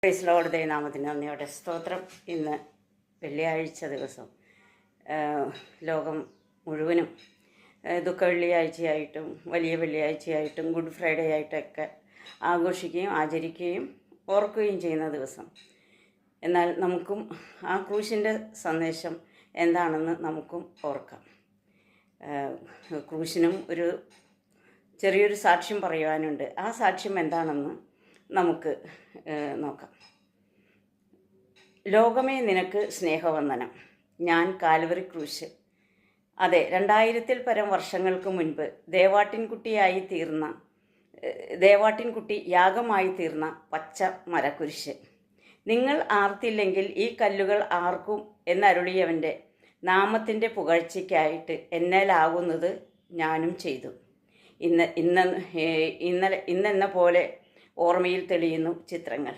Praise Lord ദൈവനാമത്തിന് നന്ദിയോടെ സ്തോത്രം. ഇന്ന് വെള്ളിയാഴ്ച ദിവസം ലോകം മുഴുവനും ദുഃഖ വെള്ളിയാഴ്ചയായിട്ടും വലിയ വെള്ളിയാഴ്ചയായിട്ടും ഗുഡ് ഫ്രൈഡേ ആയിട്ടൊക്കെ ആഘോഷിക്കുകയും ആചരിക്കുകയും ഓർക്കുകയും ചെയ്യുന്ന ദിവസം. എന്നാൽ നമുക്കും ആ ക്രൂശിൻ്റെ സന്ദേശം എന്താണെന്ന് നമുക്കും ഓർക്കാം. ക്രൂശിനും ഒരു ചെറിയൊരു സാക്ഷ്യം പറയുവാനുണ്ട്. ആ സാക്ഷ്യം എന്താണെന്ന് നമുക്ക് നോക്കാം. ലോകമേ നിനക്ക് സ്നേഹവന്ദനം. ഞാൻ കാൽവറി ക്രൂശ്. അതെ, 2000-ൽ പരം വർഷങ്ങൾക്ക് മുൻപ് ദേവാട്ടിൻകുട്ടി യാഗമായി തീർന്ന പച്ച മരക്കുരിശ്. നിങ്ങൾ ആർത്തില്ലെങ്കിൽ ഈ കല്ലുകൾ ആർക്കും എന്നരുളിയവൻ്റെ നാമത്തിൻ്റെ പുകഴ്ചയ്ക്കായിട്ട് എന്നാലാകുന്നത് ഞാനും ചെയ്തു. ഇന്നെന്ന പോലെ ഓർമ്മയിൽ തെളിയുന്നു ചിത്രങ്ങൾ.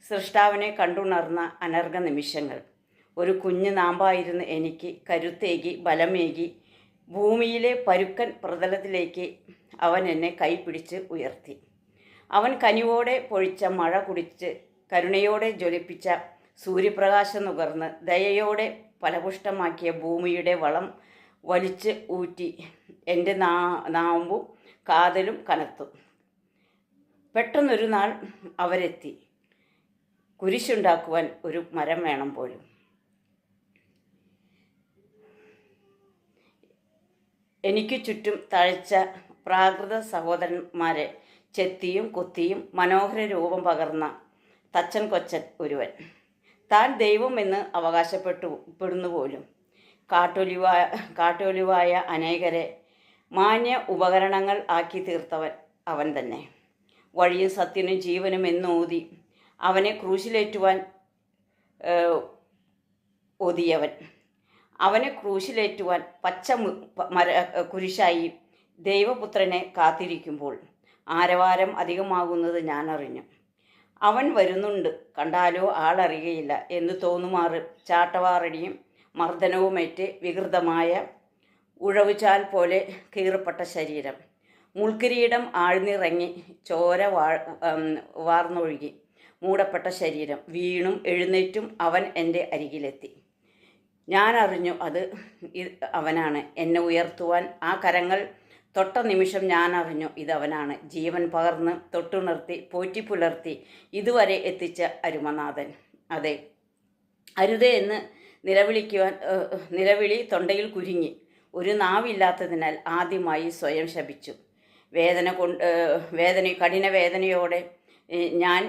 സൃഷ്ടാവിനെ കണ്ടുണർന്ന അനർഘ നിമിഷങ്ങൾ. ഒരു കുഞ്ഞു നാമ്പായിരുന്ന് എനിക്ക് കരുത്തേകി ബലമേകി ഭൂമിയിലെ പരുക്കൻ പ്രതലത്തിലേക്ക് അവൻ എന്നെ കൈപിടിച്ച് ഉയർത്തി. അവൻ കനിവോടെ പൊഴിച്ച മഴ കുടിച്ച് കരുണയോടെ ജ്വലിപ്പിച്ച സൂര്യപ്രകാശം നുകർന്ന് ദയയോടെ ഫലപുഷ്ടമാക്കിയ ഭൂമിയുടെ വളം വലിച്ച് ഊറ്റി എൻ്റെ നാമ്പും കാതലും കനത്തു. പെട്ടെന്നൊരു നാൾ അവരെത്തി. കുരിശുണ്ടാക്കുവാൻ ഒരു മരം വേണം പോലും. എനിക്ക് ചുറ്റും തഴച്ച പ്രാകൃത സഹോദരന്മാരെ ചെത്തിയും കുത്തിയും മനോഹര രൂപം പകർന്ന തച്ചൻ കൊച്ചൻ ഒരുവൻ. താൻ ദൈവം എന്ന് അവകാശപ്പെടുന്നു പോലും. കാട്ടൊലിവായ അനേകരെ മാന്യ ഉപകരണങ്ങൾ ആക്കി തീർത്തവൻ അവൻ തന്നെ. വഴിയും സത്യനും ജീവനും എന്നോതി അവനെ ക്രൂശിലേറ്റുവാൻ ഓതിയവൻ. അവനെ ക്രൂശിലേറ്റുവാൻ പച്ച കുരിശായി ദൈവപുത്രനെ കാത്തിരിക്കുമ്പോൾ ആരവാരം അധികമാകുന്നത് ഞാൻ അറിഞ്ഞു. അവൻ വരുന്നുണ്ട്, കണ്ടാലോ ആളറിയയില്ല എന്ന് തോന്നുമാറ് ചാട്ടവാറടിയും മർദ്ദനവുമേറ്റ് വികൃതമായ ഉഴവുചാൽ പോലെ കീറപ്പെട്ട ശരീരം, മുൾക്കിരീടം ആഴ്ന്നിറങ്ങി ചോര വാർന്നൊഴുകി മൂടപ്പെട്ട ശരീരം, വീണും എഴുന്നേറ്റും അവൻ എൻ്റെ അരികിലെത്തി. ഞാൻ അറിഞ്ഞു അത് അവനാണ്. എന്നെ ഉയർത്തുവാൻ ആ കരങ്ങൾ തൊട്ട നിമിഷം ഞാൻ അറിഞ്ഞു ഇതവനാണ്. ജീവൻ പകർന്ന് തൊട്ടുണർത്തി പോറ്റിപ്പുലർത്തി ഇതുവരെ എത്തിച്ച അരുമനാഥൻ. അതെ, അരുതേ എന്ന് നിലവിളി തൊണ്ടയിൽ കുരുങ്ങി. ഒരു നാവില്ലാത്തതിനാൽ ആദ്യമായി സ്വയം ശപിച്ചു. കഠിന വേദനയോടെ ഞാൻ